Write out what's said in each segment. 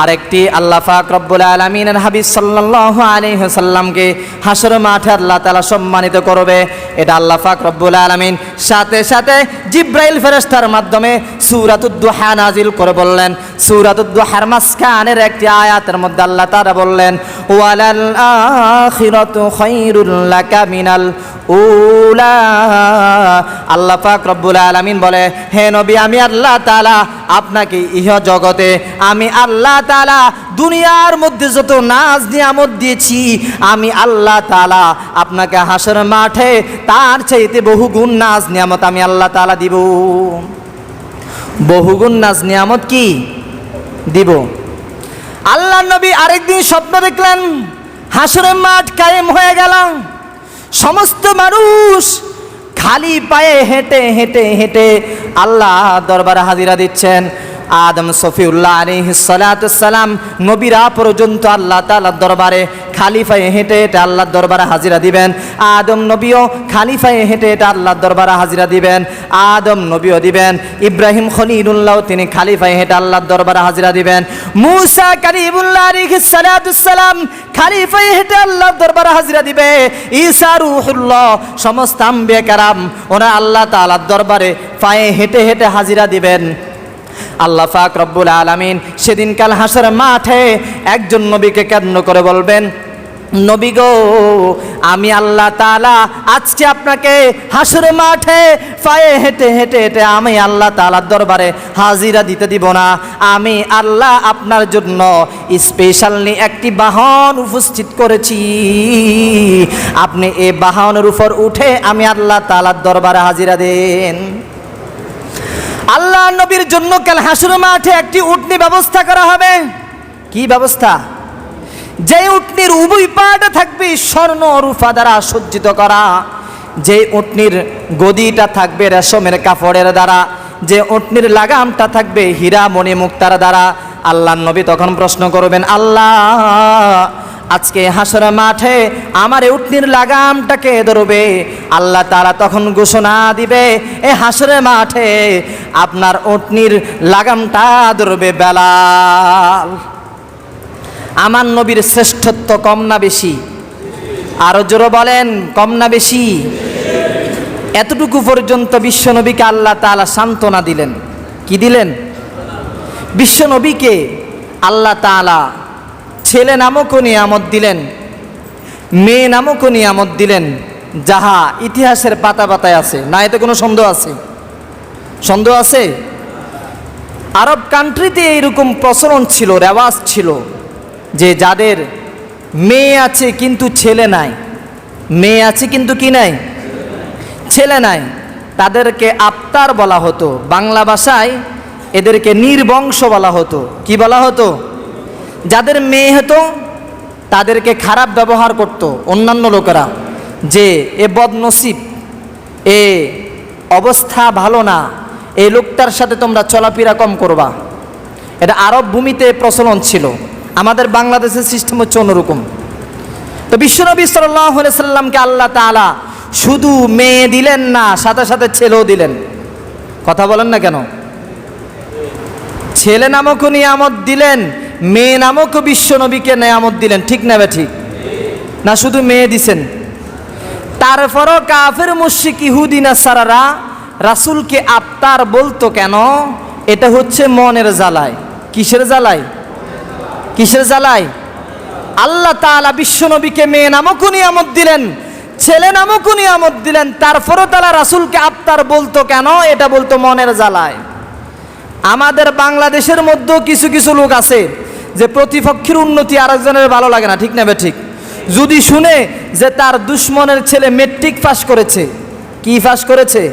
আরেকটি আল্লাহ পাক রব্বুল আলামিনের হাবিব সাল্লাল্লাহু আলাইহি ওয়াসাল্লামকে হাসর মাঠে আল্লাহ তাআলা সম্মানিত করবে। এটা আল্লাহ পাক রব্বুল আলামিন সাথে সাথে জিব্রাইল ফেরেশতার মাধ্যমে সূরাতুদ দুহা নাজিল করে বললেন। সূরাতুদ দুহার মাঝখানের একটি আয়াতের মধ্যে আল্লাহ তাআলা বললেন, ওয়ালাল আখিরাতু খায়রুল লাকা মিনাল উলা। আল্লাহ পাক রব্বুল আলামিন বলে, হে নবী, আমি আল্লাহ তাআলা আপনাকে ইহ জগতে, আমি আল্লাহ তাআলা দুনিয়ার মধ্যে যত নাজ নিয়ামত দিয়েছি, আমি আল্লাহ তাআলা আপনাকে হাসর মাঠে তার চাইতে বহুগুণ নাজ নিয়ামত আমি আল্লাহ তাআলা দিব। বহুগুণ নাজ নিয়ামত কি দিব? আল্লাহ নবী আরেকদিন স্বপ্ন দেখলেন, হাসরের মাঠ কায়েম হয়ে গেল, সমস্ত মানুষ খালি পায়ে হেঁটে হেঁটে হেঁটে আল্লাহ দরবারে হাজিরা দিচ্ছেন। আদম সফিউল্লাহ আলাইহিস সালাতুস সালাম নবীরা পর্যন্ত আল্লাহ তাআলার দরবারে খালি পায়ে হেঁটে হেঁটে আল্লাহর দরবারে হাজিরা দিবেন। আদম নবীও খালি পায়ে হেঁটে হেঁটে আল্লাহর দরবারে হাজিরা দিবেন। আদম নবীও দিবেন। ইব্রাহিম খলিলুল্লাহ তিনি খালি পায়ে হেঁটে আল্লাহর দরবারে হাজিরা দিবেন। মূসা কালিমুল্লাহ আলাইহিস সালাতুস সালাম খালি পায়ে হেঁটে আল্লাহর দরবারে হাজিরা দিবে। ঈসা রূহুল্লাহ সমস্ত আম্বিয়া কেরাম ওরা আল্লাহ তাআলার দরবারে পায়ে হেঁটে হেঁটে হাজিরা দিবেন। আল্লাহ পাক রব্বুল আলামিন সেদিন কাল হাসর মাঠে একজন নবীকে কেন্দ্র করে বলবেন, নবী গো, আমি আল্লাহ তাআলা আজকে আপনাকে হাসর মাঠে পায়ে হেঁটে হেঁটে হেঁটে আমি আল্লাহ তাআলার দরবারে হাজিরা দিতে দিব না। আমি আল্লাহ আপনার জন্য স্পেশালি একটি বাহন উপস্থিত করেছি। আপনি এই বাহনের উপর উঠে আমি আল্লাহ তাআলার দরবারে হাজিরা দেন। আল্লাহ নবীর জন্য কাল হাসর মাঠে একটি উটনি ব্যবস্থা করা হবে। কি ব্যবস্থা? যে উটনির উভয় পাটা থাকবে স্বর্ণ রূপা দ্বারা সজ্জিত করা, যে উটনির গদিটা থাকবে রেশমের কাপড়ের দ্বারা, যে উটনির লাগামটা থাকবে হীরা মণি মুক্তার দ্বারা। আল্লাহ নবী তখন প্রশ্ন করবেন, আল্লাহ আজকে হাসর মাঠে আমার উটনির লাগামটাকে ধরবে। আল্লাহ তাআলা তখন ঘোষণা দিবে, এ হাসর মাঠে আপনার উটনির লাগামটা ধরবে বেলাল। আমার নবীর শ্রেষ্ঠত্ব কম না বেশি? আরো জোরে বলেন, কম না বেশি? এতটুকু পর্যন্ত বিশ্বনবীকে আল্লাহ তাআলা সান্ত্বনা দিলেন। কি দিলেন? বিশ্বনবীকে আল্লাহ তাআলা ছেলে নামক নিয়ামত দিলেন, মেয়ে নামক নিয়ামত দিলেন, যাহা ইতিহাসের পাতা পাতায় আছে। না এতে কোনো সন্দেহ আছে? সন্দেহ আছে? আরব কান্ট্রিতে এইরকম প্রচলন ছিল, রেওয়াজ ছিল যে যাদের মেয়ে আছে কিন্তু ছেলে নাই, মেয়ে আছে কিন্তু কি নাই, ছেলে নাই, তাদেরকে আফতার বলা হতো। বাংলা ভাষায় এদেরকে নির্বংশ বলা হতো। কি বলা হতো? যাদের মেয়ে হতো তাদেরকে খারাপ ব্যবহার করত অন্যান্য লোকেরা, যে এ বদনসিব, এ অবস্থা ভালো না, এই লোকটার সাথে তোমরা চলাফেরা কম করবা। এটা আরব ভূমিতে প্রচলন ছিল। আমাদের বাংলাদেশের সিস্টেম হচ্ছে অন্যরকম। তো বিশ্বনবী সাল্লাল্লাহু আলাইহি সাল্লামকে আল্লাহ তাআলা শুধু মেয়ে দিলেন না, সাথে সাথে ছেলেও দিলেন। কথা বলেন না কেন? ছেলে নামক নিয়ামত দিলেন, মেয়ে নামক বিশ্বনবীকে নিয়ামত দিলেন। ঠিক না ঠিক? না শুধু মেয়ে দিছেন? তারপরও কাফের মুশরিক ইহুদি নাসারারা রাসূলকে আফতার বলতো কেন? এটা হচ্ছে মনের জ্বালায়। কিসের জ্বালায়? কিসের জ্বালায়? আল্লাহ তাআলা বিশ্বনবীকে মেয়ে নামক নিয়ামত দিলেন, ছেলে নামক নিয়ামত দিলেন, তারপরও তারা রাসূলকে আফতার বলতো কেন? এটা বলতো মনের জ্বালায়। আমাদের বাংলাদেশের মধ্যেও কিছু কিছু লোক আছে যে প্রতিপক্ষের উন্নতি আরেকজনের ভালো লাগে না। ঠিক না ঠিক? যদি শুনে যে তার দুশ্মনের ছেলে মেট্রিক পাস করেছে, কি পাস করেছে,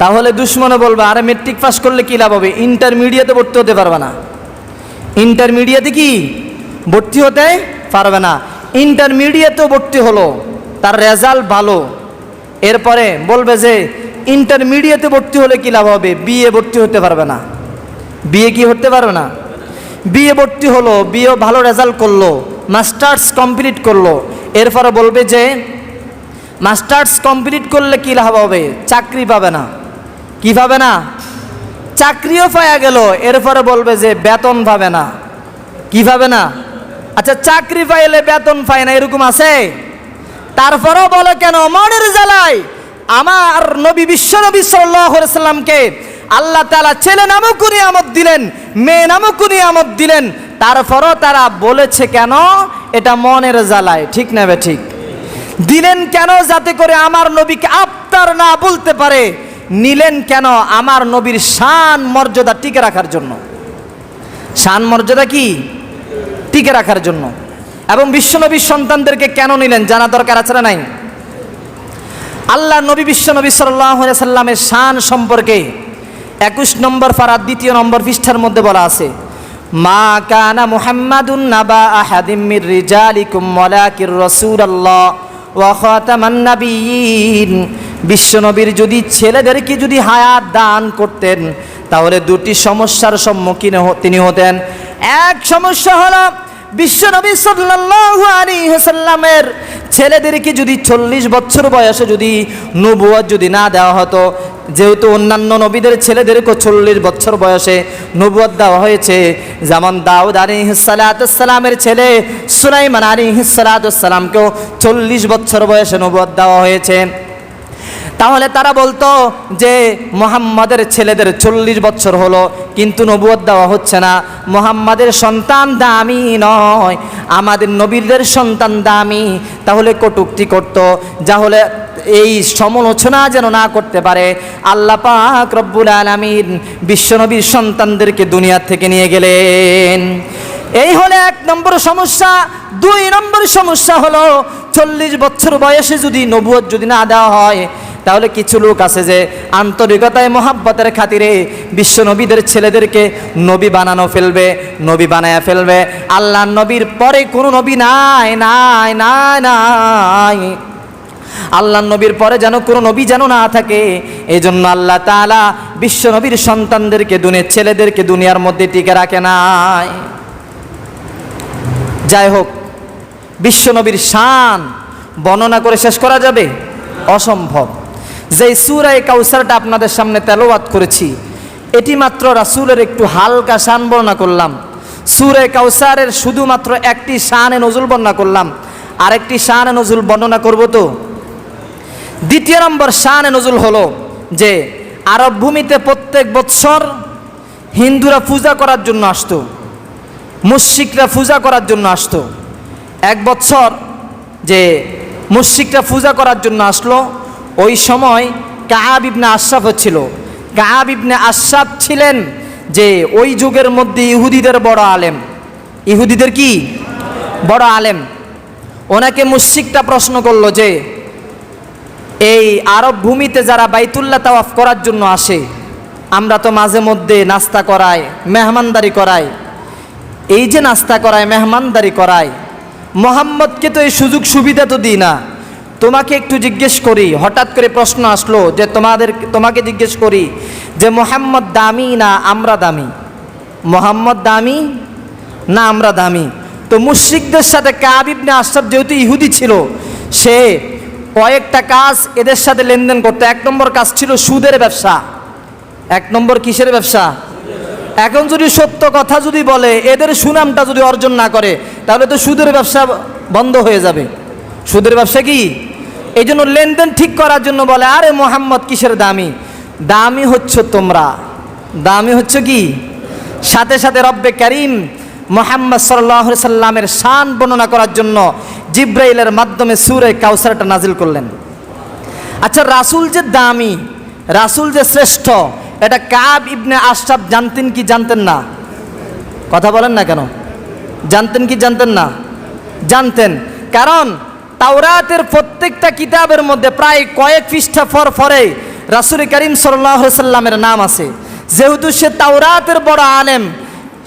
তাহলে দুশ্মনে বলবে, আরে মেট্রিক পাস করলে কি লাভ হবে, ইন্টারমিডিয়েটে ভর্তি হতে পারবে না। ইন্টারমিডিয়েটে কি ভর্তি হতে পারবে না। ইন্টারমিডিয়েটেও ভর্তি হলো, তার রেজাল্ট ভালো, এরপরে বলবে যে ইন্টারমিডিয়েটে ভর্তি হলে কি লাভ হবে, বিএ ভর্তি হতে পারবে না। বিএ কি হতে পারবে না? বিএ ভর্তি হলো, বিএ ভালো রেজাল্ট করলো, মাস্টার্স কমপ্লিট করলো, এরপরে বলবে যে মাস্টার্স কমপ্লিট করলে কি লাভ হবে, চাকরি পাবে না। কি পাবে না? চাকরিও পাওয়া গেল, এরপরে বলবে যে বেতন পাবে না। কি পাবে না? আচ্ছা, চাকরি পাইলে বেতন পায় না, এরকম আছে? তারপরেও বলে কেন? মনের জ্বালায় আমার নবী, বিশ্ব নবী সাল্লাল্লাহু আলাইহি সাল্লামকে আল্লাহ তাআলা ছেলে নামক নিয়ামত দিলেন, মেয়ে নামক নিয়ামত দিলেন, তারপরও তারা বলেছে কেন? এটা মনের জ্বালায়। ঠিক না বে ঠিক? দিলেন কেন? যাতে করে আমার নবীকে আফতার না বলতে পারে। নিলেন কেন? আমার নবীর শান মর্যাদা টিকে রাখার জন্য। শান মর্যাদা কি? টিকে রাখার জন্য। এবং বিশ্বনবীর সন্তানদেরকে কেন নিলেন জানা দরকার আছে না নাই? আল্লাহ নবী বিশ্বনবী সাল্লাল্লাহু আলাইহি সাল্লামের শান সম্পর্কে 21 নম্বর পারার 2 নম্বর পৃষ্ঠার মধ্যে বলা আছে, মা কানা মুহাম্মাদুন নাবা আহাদিম মির রিজালিকুম ওয়ালাকির রাসূলুল্লাহ ওয়া খাতামান নাবিয়্যিন। বিশ্বনবীর যদি ছেলেদেরকে যদি হায়াত দান করতেন তাহলে দুটি সমস্যার সম্মুখীন তিনি হতেন। এক সমস্যা হলো বিশ্বনবী সাল্লাল্লাহু আলাইহি ওয়াসাল্লামের ছেলেদেরকে যদি 40 বছর বয়সে যদি নবুয়ত যদি না দেওয়া হতো, যেহেতু অন্যান্য নবীদের ছেলেদেরকে 40 বছর বয়সে নবুয়ত দেওয়া হয়েছে, যেমন দাউদ আলাইহিস সালামের ছেলে সুলাইমান আলাইহিস সালামকেও 40 বছর বয়সে নবুয়ত দেওয়া হয়েছে, তাহলে তারা বলতো যে মুহাম্মাদের ছেলেদের 40 বছর হলো কিন্তু নবুয়ত দেওয়া হচ্ছে না, মুহাম্মাদের সন্তান দামি নয়, আমাদের নবীদের সন্তান দামি। তাহলে কটূক্তি করত, যাহলে এই সমালোচনা যেন না করতে পারে আল্লাহ পাক রব্বুল আলামিন বিশ্বনবীর সন্তানদেরকে দুনিয়া থেকে নিয়ে গেলেন। এই হলো 1 নম্বর সমস্যা। 2 নম্বর সমস্যা হলো 40 বছর বয়সে যদি নবুয়ত যদি না দেওয়া হয় তাহলে কিছু লোক আছে যে আন্তরিকতায় মহাব্বতের খাতিরে বিশ্ব নবীদের ছেলেদেরকে নবী বানায়া ফেলবে। আল্লাহ নবীর পরে কোনো নবী নাই নাই নাই নাই, আল্লাহ নবীর পরে যেন কোনো নবী যেন না থাকে। এই জন্য আল্লাহ তাআলা বিশ্ব নবীর সন্তানদেরকে ছেলেদেরকে দুনিয়ার মধ্যে টিকে রাখে নাই। যাই হোক, বিশ্ব নবীর শান বর্ণনা করে শেষ করা যাবে? অসম্ভব। যেই সূরা কাউসারটা আপনাদের সামনে তেলাওয়াত করেছি, এটি মাত্র রাসূলের একটু হালকা শান বর্ণনা করলাম। সূরা কাউসারের শুধুমাত্র একটি শানে নজুল বর্ণনা করলাম, আরেকটি শানে নজুল বর্ণনা করব। তো 2 নম্বর শানে নজুল হলো যে আরব ভূমিতে প্রত্যেক বৎসর হিন্দুরা পূজা করার জন্য আসতো, মুশরিকরা পূজা করার জন্য আসতো। এক বছর যে মুশরিকরা পূজা করার জন্য আসলো, ওই সময় কাআব ইবনে আশরাফ হচ্ছিল। কাআব ইবনে আশরাফ ছিলেন যে ওই যুগের মধ্যে ইহুদিদের বড় আলেম। ইহুদিদের কি বড় আলেম। ওনাকে মুশরিকটা প্রশ্ন করলো যে এই আরব ভূমিতে যারা বাইতুল্লাহ তাওয়াফ করার জন্য আসে, আমরা তো মাঝে মধ্যে নাস্তা করাই, মেহমানদারি করাই, এই যে নাস্তা করায় মেহমানদারি করায়, মুহাম্মদকে তো এই সুযোগ সুবিধা তো দিই না। তোমাকে একটু জিজ্ঞেস করি, হঠাৎ করে প্রশ্ন আসলো যে তোমাকে জিজ্ঞেস করি যে মুহাম্মদ দামি না আমরা দামি? মুহাম্মদ দামি না আমরা দামি? তো মুশরিকদের সাথে কাআব ইবনে আশরাফ যেহেতু ইহুদি ছিল, সে কয়েকটা কাজ এদের সাথে লেনদেন করতো। 1 নম্বর কাজ ছিল সুদের ব্যবসা। 1 নম্বর কিসের ব্যবসা? এখন যদি সত্য কথা যদি বলে, এদের সুনামটা যদি অর্জন না করে, তাহলে তো সুদের ব্যবসা বন্ধ হয়ে যাবে। সুদের ব্যবসা কি? এই জন্য লেনদেন ঠিক করার জন্য বলে, আরে মুহাম্মদ কিসের দামি? দামি হচ্ছে তোমরা, দামি হচ্ছে কি? সাথে সাথে রব্বে কারীম মুহাম্মদ সাল্লাল্লাহু আলাইহি সাল্লামের শান বর্ণনা করার জন্য জিব্রাইলের মাধ্যমে সূরা কাউসারটা নাজিল করলেন। আচ্ছা, রাসূল যে দামি, রাসূল যে শ্রেষ্ঠ, এটা কাআব ইবনে আশরাফ জানতেন কি জানতেন না? কথা বলেন না কেন? জানতেন কি জানতেন না? জানতেন। কারণ তাওরাতের প্রত্যেকটা কিতাবের মধ্যে প্রায় কয়েক পৃষ্ঠা পরে রাসূল করিম সাল্লাল্লাহু আলাইহি সাল্লামের নাম আছে। যেহেতু সে তাওরাতের বড় আলেম,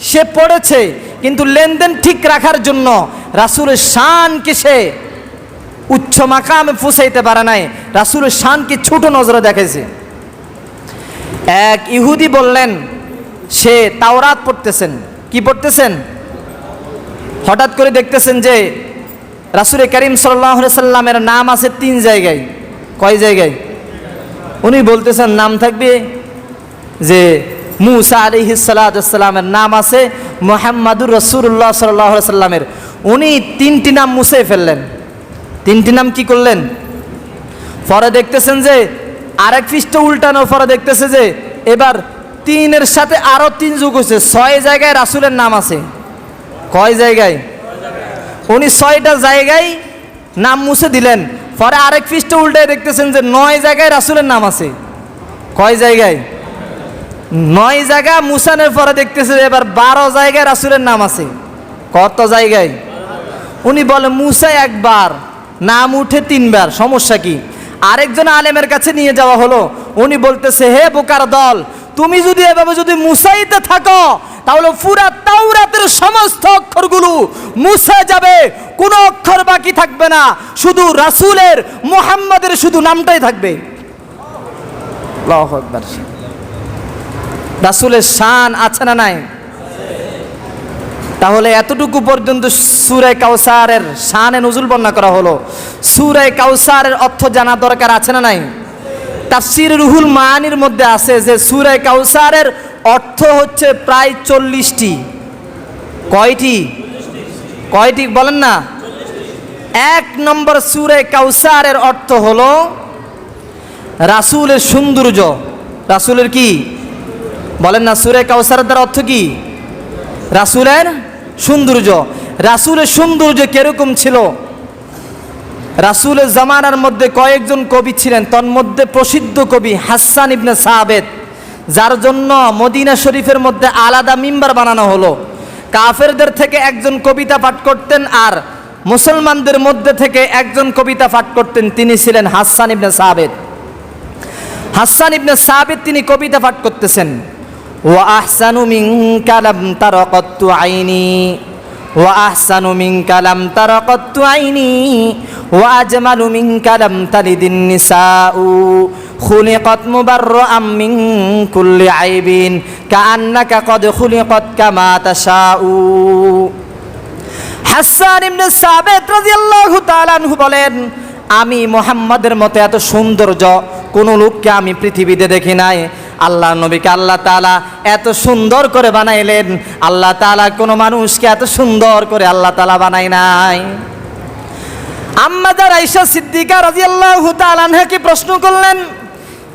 সে পড়েছে, কিন্তু লেনদেন ঠিক রাখার জন্য রাসূলের শানকে সে উচ্চ মাকামে পৌঁছাইতে পারে নাই, রাসূলের শানকে ছোট নজরে দেখেছে। এক ইহুদি বললেন, সে তাওরাত পড়তেছেন। কি পড়তেছেন? হঠাৎ করে দেখতেছেন যে রাসূল করিম সাল্লাল্লাহু আলাইহি সাল্লামের নাম আছে 3 জায়গায়। কয় জায়গায়? উনি বলতেছেন নাম থাকবে যে মুসা আলাইহিস সালামের নাম আছে মুহাম্মাদুর রাসূলুল্লাহ সাল্লাল্লাহু আলাইহি সাল্লামের। উনি 3টি নাম মুছে ফেললেন। 3টি নাম কি করলেন? পরে দেখতেছেন যে আরেক পৃষ্ঠ উল্টানোর পরে দেখতেছে যে এবার 3-এর সাথে আরো 3 যোগ হয়েছে, 6 জায়গায় রাসূলের নাম আছে। কয় জায়গায়? উনি 6টা জায়গায় নাম মুছে দিলেন। পরে আরেক পৃষ্ঠ উল্টায় দেখতেছেন যে 9 জায়গায় রাসূলের নাম আছে। কয় জায়গায়? 9 জায়গা মুছানোর পরে দেখতেছে এবার 12 জায়গায় রাসূলের নাম আছে। কত জায়গায়? উনি বলে মুসা একবার, নাম উঠে 3 বার, সমস্যা কি? আরেকজন আলেমের কাছে নিয়ে যাওয়া হলো। উনি বলতেছে, হে বোকার দল, তুমি যদি এভাবে যদি মুসাইতে থাকো তাহলে পুরা তাওরাতের সমস্ত অক্ষরগুলো মুছে যাবে, কোনো অক্ষর বাকি থাকবে না, শুধু রাসূলের মুহাম্মাদের শুধু নামটাই থাকবে। আল্লাহু আকবার। রাসূলের শান আছে না নাই? তাহলে এতটুকু পর্যন্ত সূরা কাউসারের শানে নুজুল বর্ণনা করা হলো। সূরা কাউসারের অর্থ জানা দরকার আছে না নাই? তাফসীর রুহুল মানির মধ্যে আছে যে সূরা কাউসারের অর্থ হচ্ছে প্রায় 40টি। কয়টি? কয়টি বলেন না? 1 নম্বর সূরা কাউসারের অর্থ হলো রাসূলের সৌন্দর্য। রাসূলের কি বলেন না? সূরা কাউসারের দ্বারা অর্থ কি? রাসূলের সৌন্দর্য। রাসূলের সৌন্দর্য কিরকম ছিল? রাসূলের জামানার মধ্যে কয়েকজন কবি ছিলেন, তন্মধ্যে প্রসিদ্ধ কবি হাসান ইবনে সাবিত, যার জন্য মদিনা শরীফের মধ্যে আলাদা মিম্বার বানানো হলো। কাফেরদের থেকে একজন কবিতা পাঠ করতেন আর মুসলমানদের মধ্যে থেকে একজন কবিতা পাঠ করতেন, তিনি ছিলেন হাসান ইবনে সাবিত। হাসান ইবনে সাবিত তিনি কবিতা পাঠ করতেছেন, ওয়া আহসানু মিনকা লাম তারা কাত্তু আইনি, ওয়া আহসানু মিনকা লাম তারা কাত্তু আইনি, ওয়া আজমালু মিনকা লাম তালিদিন নিসাউ, খুলিকাত মুবাররাআম মিন কুল্লি আইবিন কাআন্নাকা কদ খুলিকাত কামা তাশাউ। হাসান ইবনে সাবিত রাদিয়াল্লাহু তাআলা আনহু বলেন, আমি মুহাম্মাদের মতো এত সৌন্দর্য কোন লোককে আমি পৃথিবীতে দেখি নাই। আল্লাহ নবীকে আল্লাহ তাআলা এত সুন্দর করে বানাইলেন, আল্লাহ তাআলা কোনো মানুষকে এত সুন্দর করে আল্লাহ তাআলা বানাই নাই। আম্মা আয়েশা সিদ্দিকা রাদিয়াল্লাহু তাআলা আনহাকে প্রশ্ন করলেন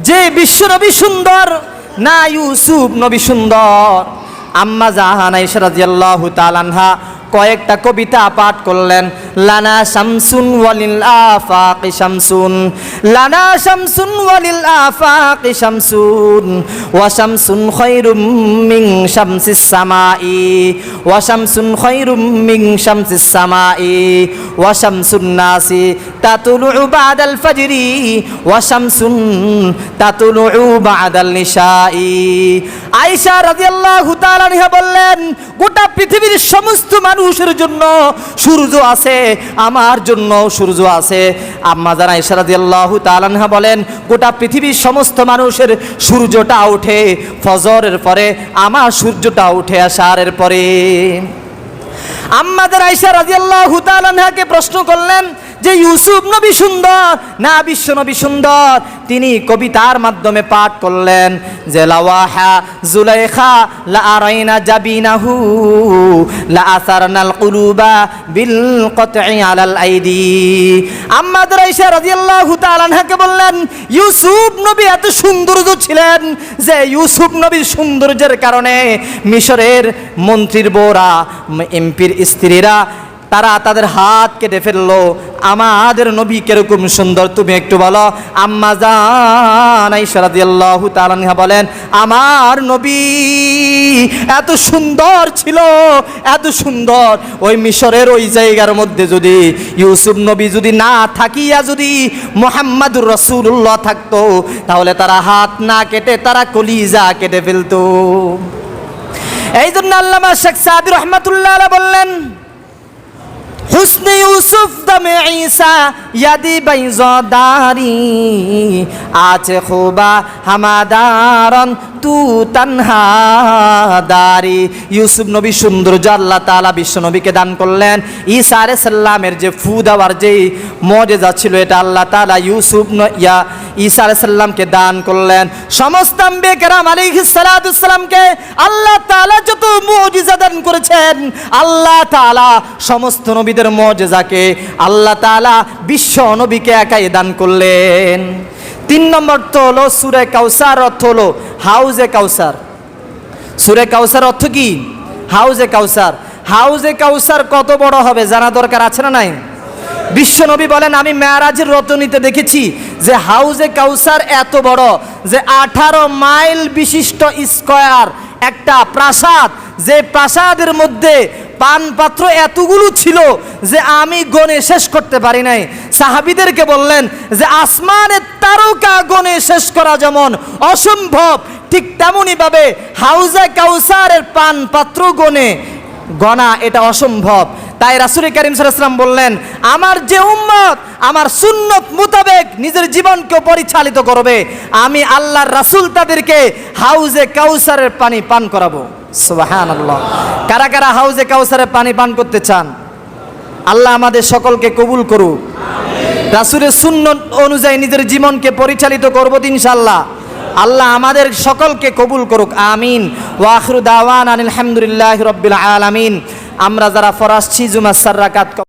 যে বিশ্ব নবী সুন্দর না ইউসুফ নবী সুন্দর? আম্মা জাহান আয়েশা রাদিয়াল্লাহু তাআলা আনহা কয়েকটা কবিতা পাঠ করলেন, লানা শামসুন ওয়ালিল আফাকি শামসুন, লানা শামসুন ওয়ালিল আফাকি শামসুন, ওয়া শামসুন খায়রুম মিন শামসিস সামাই, ওয়া শামসুন খায়রুম মিন শামসিস সামাই, ওয়া শামসুন নাসি তাতুলু বাদাল ফাজরি, ওয়া শামসুন তাতুলু বাদাল নিশাই। আয়েশা রাদিয়াল্লাহু তাআলা আনহা বললেন, গোটা পৃথিবীর সমস্ত মানুষের জন্য সূর্য আছে, আমার জন্য সূর্য আছে। আম্মা জান আয়েশা রাদিয়াল্লাহু তাআলা আনহা বলেন, গোটা পৃথিবীর সমস্ত মানুষের সূর্যটা ওঠে ফজরের পরে, আমার সূর্যটা উঠে আসারের পরে। আম্মা জান আয়েশা রাদিয়াল্লাহু তাআলা আনহাকে প্রশ্ন করলেন যে ইউসুফ নবী সুন্দর না বিশ্ব নবী সুন্দর? তিনি কবিতার মাধ্যমে পাঠ করলেন যে লাওয়াহা জুলাইখা লা আরাইনা জাবিনাহু লা আসারনাল কুলুবা বিল কতই আলাল আইদি। আম্মা আয়েশা রাদিয়াল্লাহু তাআলা আনহাকে বললেন, ইউসুফ নবী এত সৌন্দর্য ছিলেন যে ইউসুফ নবীর সৌন্দর্যের কারণে মিশরের মন্ত্রীর বউরা, এমপির স্ত্রীরা তারা তাদের হাত কেটে ফেললো। আমাদের নবী কিরকম সুন্দর তুমি একটু বলো। আম্মা জান আয়েশা রাদিয়াল্লাহু তাআলা আনহা বলেন, আমার নবী এত সুন্দর ছিল, এত সুন্দর, ওই মিশরের ওই জায়গার মধ্যে যদি ইউসুফ নবী যদি না থাকিয়া যদি মুহাম্মাদুর রাসূলুল্লাহ থাকতো তাহলে তারা হাত না কেটে তারা কলিজা কেটে ফেলতো। এই জন্য আল্লামা শেখ সাদি রহমাতুল্লাহ আলাইহি বললেন, হুসনে ইউসুফ দামে ঈসা ইয়াদি বাইজা দারি, আছে খুবা হামাদারন তু তানহা দারি। ইউসুফ নবী সৌন্দর্য আল্লাহ তাআলা বিশ্ব নবীকে দান করলেন। ঈসা আলাইহিস সালামের যে ফু দেওয়ার যে মুজিজা ছিল এটা আল্লাহ তাআলা ঈসা আলাইহিস সালামকে দান করলেন। সমস্ত আম্বিয়া কেরাম আলাইহিস সালাতু সালামকে আল্লাহ তাআলা যত মুজিজা দান করেছেন, আল্লাহ তাআলা সমস্ত নবীদের মুজিজাকে আল্লাহ তাআলা বিশ্ব নবীকে একাই দান করলেন। 3 নম্বর তো হলো সূরা কাউসার, অর্থ হলো হাউজে কাউসার। সূরা কাউসার অর্থ কি? হাউজে কাউসার। হাউজে কাউসার কত বড় হবে জানা দরকার আছে না নাই? বিশ্বনবী বলেন, আমি মেরাজের রতনীতে দেখেছি যে হাউজে কাউসার এত বড় যে 18 মাইল বিশিষ্ট স্কয়ার একটা প্রাসাদ, যে প্রাসাদের মধ্যে পানপাত্র এতগুলো ছিল যে আমি গণে শেষ করতে পারি নাই। সাহাবীদেরকে বললেন যে আসমানের তারকা গণে শেষ করা যেমন অসম্ভব, ঠিক তেমনি ভাবে হাউজে কাউসারের পানপাত্র গণা এটা অসম্ভব। তাই রাসূল কারীম সাল্লাল্লাহু আলাইহি ওয়াসাল্লাম বললেন, আমার যে উম্মত আমার সুন্নত মোতাবেক নিজের জীবনকে পরিচালিত করবে, আমি আল্লাহর রাসূল তাদেরকে হাউজে কাউসারের পানি পান করাবো। সুবহানাল্লাহ। কারা কারা হাউজে কাউসারের পানি পান করতে চান? আল্লাহ আমাদের সকলকে কবুল করুক। রাসূলের সুন্নত অনুযায়ী নিজের জীবনকে পরিচালিত করব ইনশাআল্লাহ। আল্লাহ আমাদের সকলকে কবুল করুক, আমিন। ওয়া আখিরু দাওয়ানা আলহামদুলিল্লাহি রাব্বিল আলামিন। আমরা যারা ফরাসি জুমার 4 রাকাত